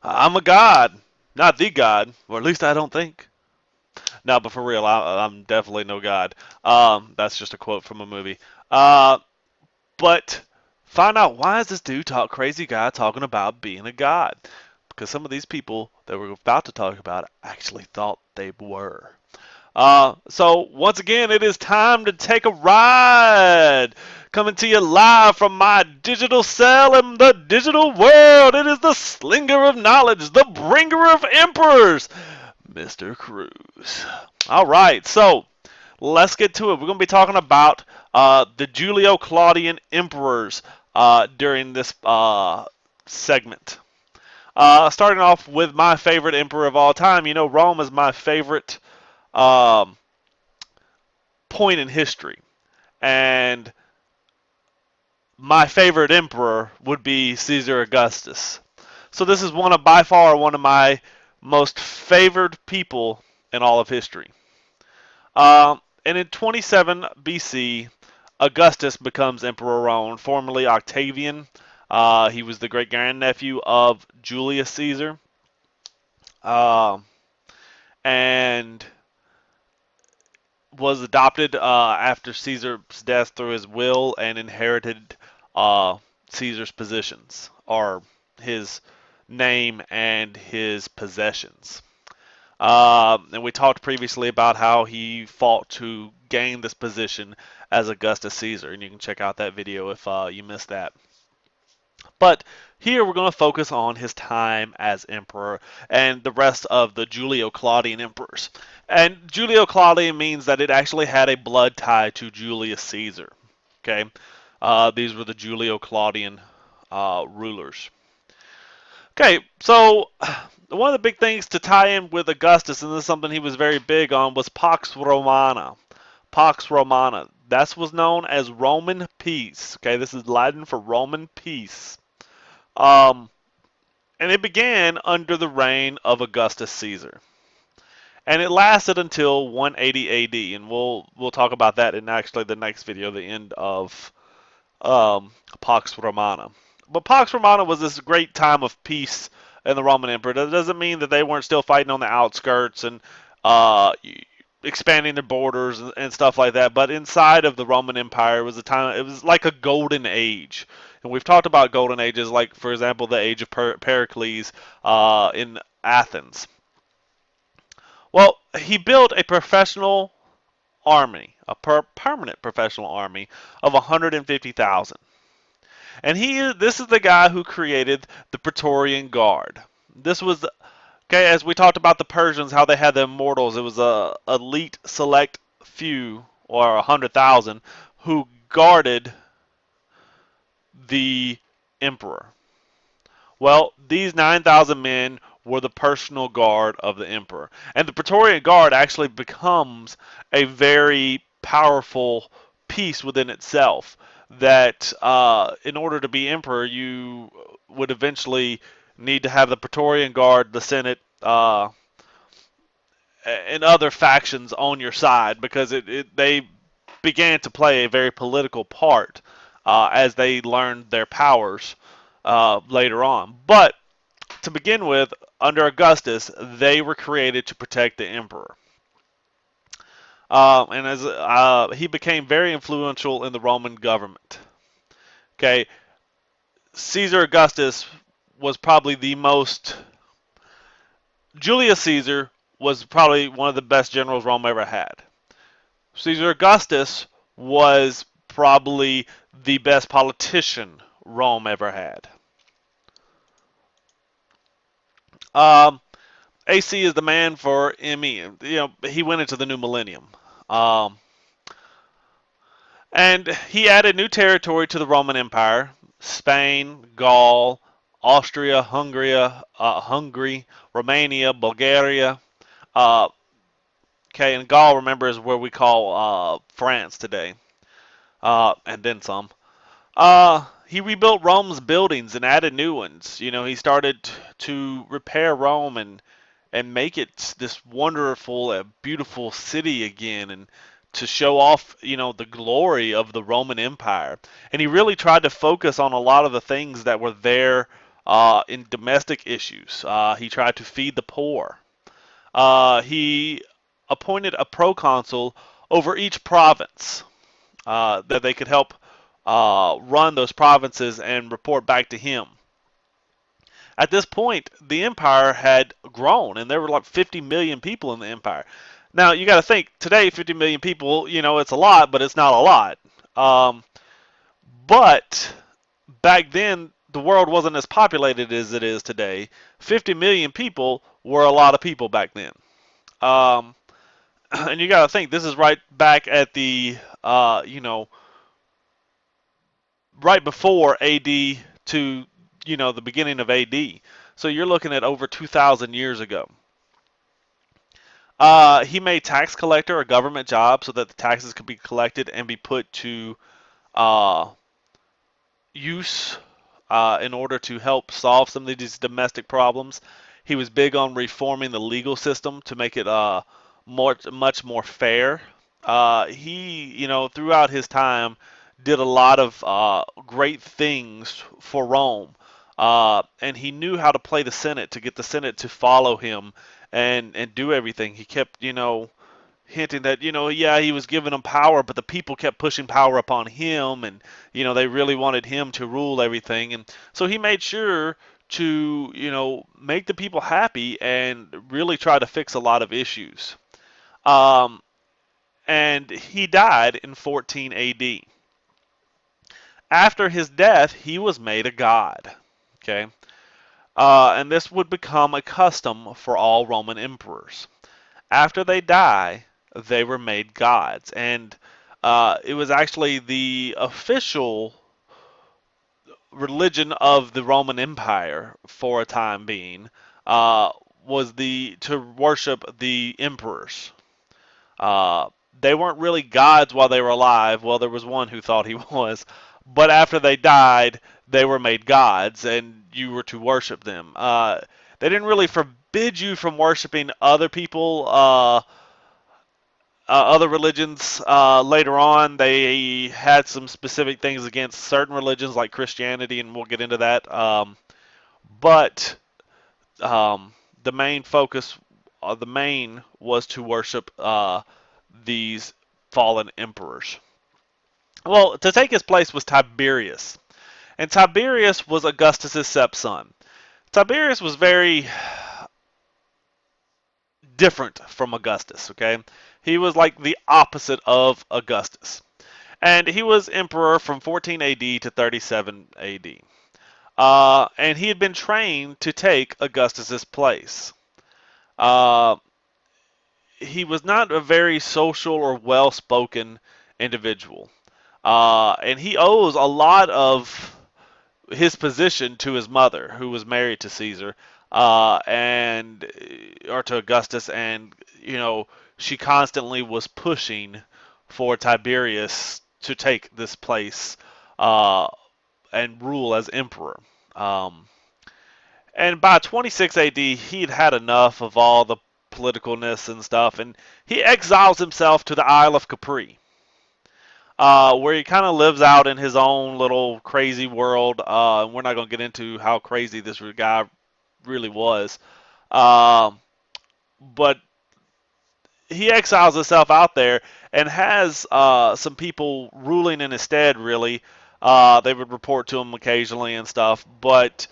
I'm a god, not the god, or at least I don't think. No, but for real, I'm definitely no god. That's just a quote from a movie. Uh, but find out, why is this dude crazy guy talking about being a god? Because some of these people that we're about to talk about actually thought they were. So once again, it is time to take a ride. Coming to you live from my digital cell in the digital world. It is the slinger of knowledge, the bringer of emperors, Mr. Cruz. All right, so let's get to it. We're going to be talking about the Julio Claudian emperors during this segment. Starting off with my favorite emperor of all time. You know, Rome is my favorite um, point in history. And my favorite emperor would be Caesar Augustus. So this is by far one of my most favored people in all of history. And in 27 BC, Augustus becomes Emperor of Rome, formerly Octavian. He was the great grandnephew of Julius Caesar. Uh, and was adopted after Caesar's death through his will and inherited Caesar's positions, or his name and his possessions. And we talked previously about how he fought to gain this position as Augustus Caesar, and you can check out that video if you missed that. But here we're going to focus on his time as emperor and the rest of the Julio Claudian emperors. And Julio Claudian means that it actually had a blood tie to Julius Caesar. Okay, these were the Julio Claudian rulers. Okay, so one of the big things to tie in with Augustus, and this is something he was very big on, was Pax Romana. Pax Romana. That was known as Roman peace. Okay, this is Latin for Roman peace. Um, and it began under the reign of Augustus Caesar, and it lasted until 180 A.D. And we'll talk about that in actually the next video, the end of Pax Romana. But Pax Romana was this great time of peace in the Roman Empire. That doesn't mean that they weren't still fighting on the outskirts and uh, expanding their borders and stuff like that. But inside of the Roman Empire, it was a time. It was like a golden age. And we've talked about golden ages, like for example, the age of Pericles in Athens. Well, he built a professional army, a permanent professional army of 150,000. And this is the guy who created the Praetorian Guard. This was okay, as we talked about the Persians, how they had the immortals. It was a elite select few, or 100,000, who guarded the emperor. Well, these 9,000 men were the personal guard of the emperor. And the Praetorian Guard actually becomes a very powerful piece within itself. That in order to be emperor, you would eventually need to have the Praetorian Guard, the Senate, and other factions on your side, because they began to play a very political part as they learned their powers later on. But to begin with, under Augustus, they were created to protect the emperor. And as he became very influential in the Roman government. Okay, Caesar Augustus was probably the most. Julius Caesar was probably one of the best generals Rome ever had. Caesar Augustus was probably the best politician Rome ever had. Um, AC is the man for ME. You know, he went into the new millennium. Um, and he added new territory to the Roman Empire: Spain, Gaul, Austria, Hungary, Romania, Bulgaria. Uh, okay, and Gaul, remember, is where we call France today, and then some. He rebuilt Rome's buildings and added new ones. You know, he started to repair Rome and make it this wonderful, beautiful city again, and to show off, you know, the glory of the Roman Empire. And he really tried to focus on a lot of the things that were there in domestic issues. He tried to feed the poor. He appointed a proconsul over each province that they could help run those provinces and report back to him. At this point, the empire had grown, and there were like 50 million people in the empire. Now, you got to think today, 50 million people, it's a lot, but it's not a lot. Um, but back then, the world wasn't as populated as it is today. 50 million people were a lot of people back then. Um, and you got to think this is right back at the, right before AD to, the beginning of AD. So you're looking at over 2,000 years ago. He made tax collector a government job so that the taxes could be collected and be put to uh, use in order to help solve some of these domestic problems. He was big on reforming the legal system to make it much more fair. He, throughout his time, did a lot of great things for Rome, and he knew how to play the Senate to get the Senate to follow him and do everything. He kept, hinting that, yeah, he was giving them power, but the people kept pushing power upon him, and, they really wanted him to rule everything. And so he made sure to, make the people happy and really try to fix a lot of issues. Um, and he died in 14 AD. After his death, he was made a god. Okay? And this would become a custom for all Roman emperors. After they die, they were made gods. And it was actually the official religion of the Roman Empire for a time being, uh, was to worship the emperors. Uh, they weren't really gods while they were alive. Well, there was one who thought he was, but after they died, they were made gods, and you were to worship them. They didn't really forbid you from worshiping other people, other religions. Later on, they had some specific things against certain religions, like Christianity, and we'll get into that. But the main focus, the main was to worship these fallen emperors. Well, to take his place was Tiberius, and Tiberius was Augustus's stepson. Tiberius was very different from Augustus. Okay, he was like the opposite of Augustus, and he was emperor from 14 AD to 37 AD. And he had been trained to take Augustus's place. Uh, he was not a very social or well-spoken individual. And he owes a lot of his position to his mother, who was married to Caesar, and or to Augustus, and she constantly was pushing for Tiberius to take this place uh, and rule as emperor. Um, and by 26 AD, he had had enough of all the politicalness and stuff, and he exiles himself to the Isle of Capri, where he kind of lives out in his own little crazy world. And we're not going to get into how crazy this guy really was. Um, but he exiles himself out there and has some people ruling in his stead, really. They would report to him occasionally and stuff. But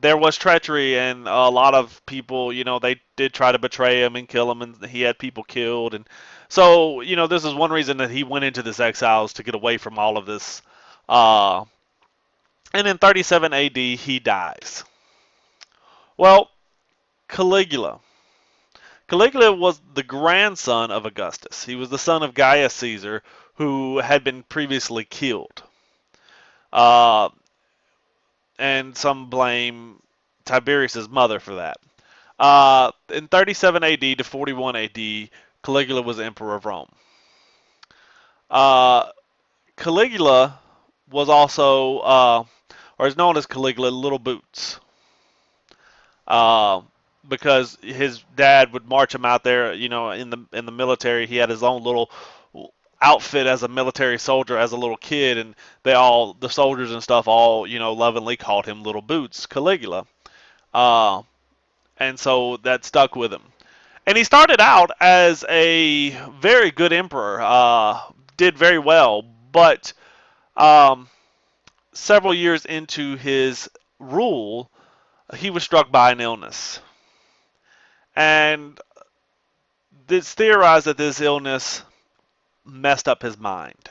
there was treachery, and a lot of people, they did try to betray him and kill him, and he had people killed. And so, this is one reason that he went into this exiles to get away from all of this. Uh, and in 37 AD, he dies. Well, Caligula. Caligula was the grandson of Augustus. He was the son of Gaius Caesar, who had been previously killed. Uh, and some blame Tiberius' mother for that. In 37 AD to 41 AD, Caligula was emperor of Rome. Uh, Caligula was also, or is known as Caligula, Little Boots, uh, because his dad would march him out there. In the military, he had his own little outfit as a military soldier as a little kid, and the soldiers and stuff, all lovingly called him Little Boots, Caligula. Uh, and so that stuck with him. And he started out as a very good emperor, did very well, but um, several years into his rule, he was struck by an illness. And it's theorized that this illness messed up his mind.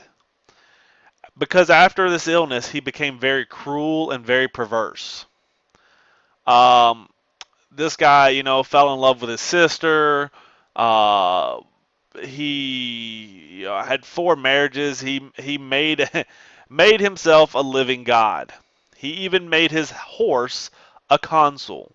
Because after this illness, he became very cruel and very perverse. Um, this guy, fell in love with his sister. Uh, he had 4 marriages. He made made himself a living god. He even made his horse a consul.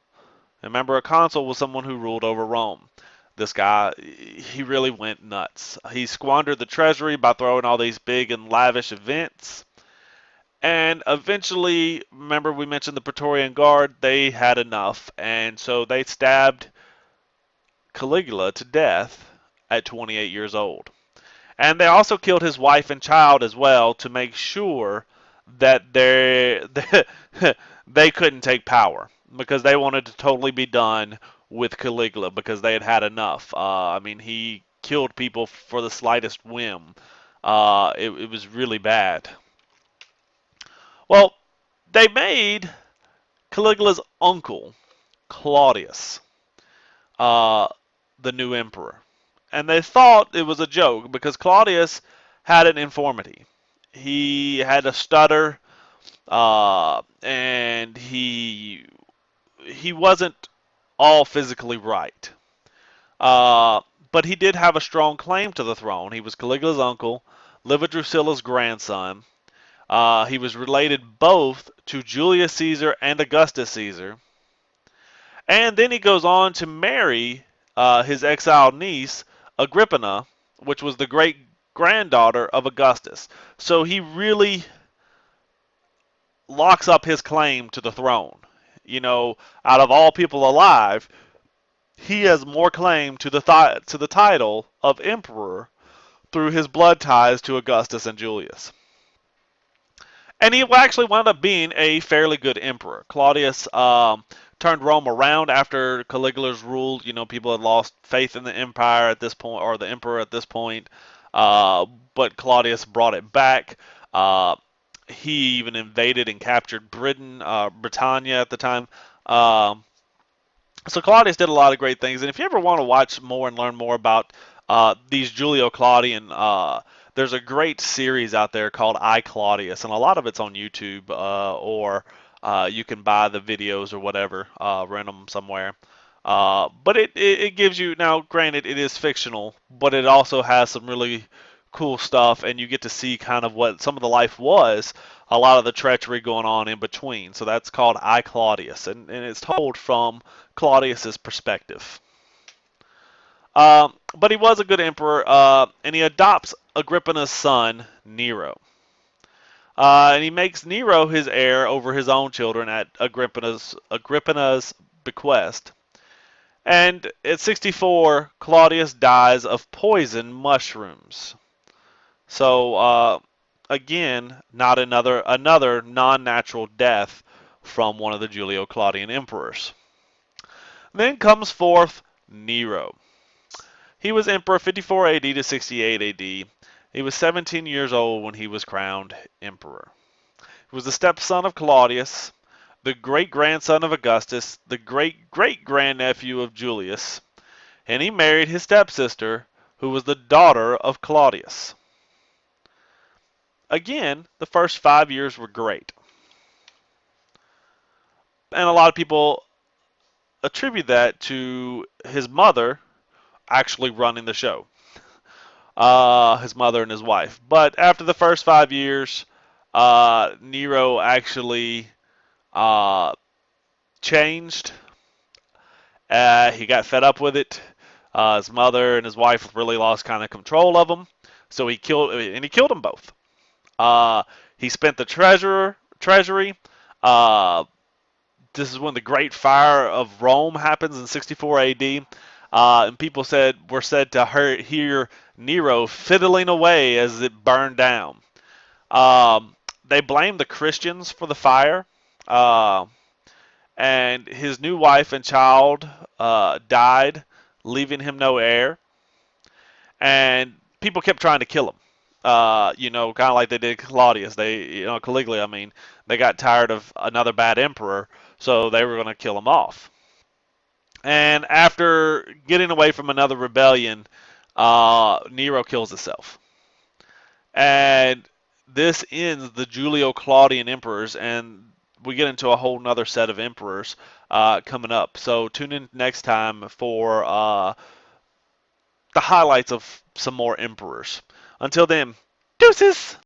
Remember, a consul was someone who ruled over Rome. This guy, he really went nuts. He squandered the treasury by throwing all these big and lavish events. And eventually, remember we mentioned the Praetorian Guard, they had enough. And so they stabbed Caligula to death at 28 years old. And they also killed his wife and child as well to make sure that they couldn't take power, because they wanted to totally be done with Caligula because they had had enough. I mean, he killed people for the slightest whim. It was really bad. Well, they made Caligula's uncle, Claudius, uh, the new emperor. And they thought it was a joke because Claudius had an infirmity. He had a stutter, and he wasn't all physically right. Uh, but he did have a strong claim to the throne. He was Caligula's uncle, lived with Drusilla's grandson. He was related both to Julius Caesar and Augustus Caesar. And then he goes on to marry his exiled niece, Agrippina, which was the great granddaughter of Augustus. So he really locks up his claim to the throne. Out of all people alive, he has more claim to the title of emperor through his blood ties to Augustus and Julius. And he actually wound up being a fairly good emperor. Claudius turned Rome around after Caligula's rule. People had lost faith in the empire at this point, or the emperor at this point. But Claudius brought it back. He even invaded and captured Britannia at the time. So Claudius did a lot of great things. And if you ever want to watch more and learn more about these Julio Claudian, there's a great series out there called I, Claudius, and a lot of it's on YouTube, or you can buy the videos or whatever, rent them somewhere. But it gives you, now granted it is fictional, but it also has some really cool stuff, and you get to see kind of what some of the life was, a lot of the treachery going on in between. So that's called I, Claudius, and it's told from Claudius's perspective. But he was a good emperor, and he adopts Agrippina's son, Nero. And he makes Nero his heir over his own children at Agrippa's bequest. And at 64, Claudius dies of poison mushrooms. So, again, not another non-natural death from one of the Julio Claudian emperors. Then comes forth Nero. He was emperor 54 AD to 68 AD. He was 17 years old when he was crowned emperor. He was the stepson of Claudius, the great-grandson of Augustus, the great-great-grandnephew of Julius, and he married his stepsister, who was the daughter of Claudius. Again, the first 5 years were great. And a lot of people attribute that to his mother actually running the show. His mother and his wife. But after the first 5 years, Nero actually changed. He got fed up with it. His mother and his wife really lost kind of control of him. So he killed them both. He spent the treasury. This is when the Great Fire of Rome happens in 64 AD. and people were said to hear Nero fiddling away as it burned down. They blamed the Christians for the fire, uh, and his new wife and child died, leaving him no heir. And people kept trying to kill him. Kind of like they did Claudius. Caligula. I mean, they got tired of another bad emperor, so they were going to kill him off. And after getting away from another rebellion, Nero kills himself. And this ends the Julio Claudian emperors, and we get into a whole nother set of emperors coming up. So tune in next time for the highlights of some more emperors. Until then, deuces!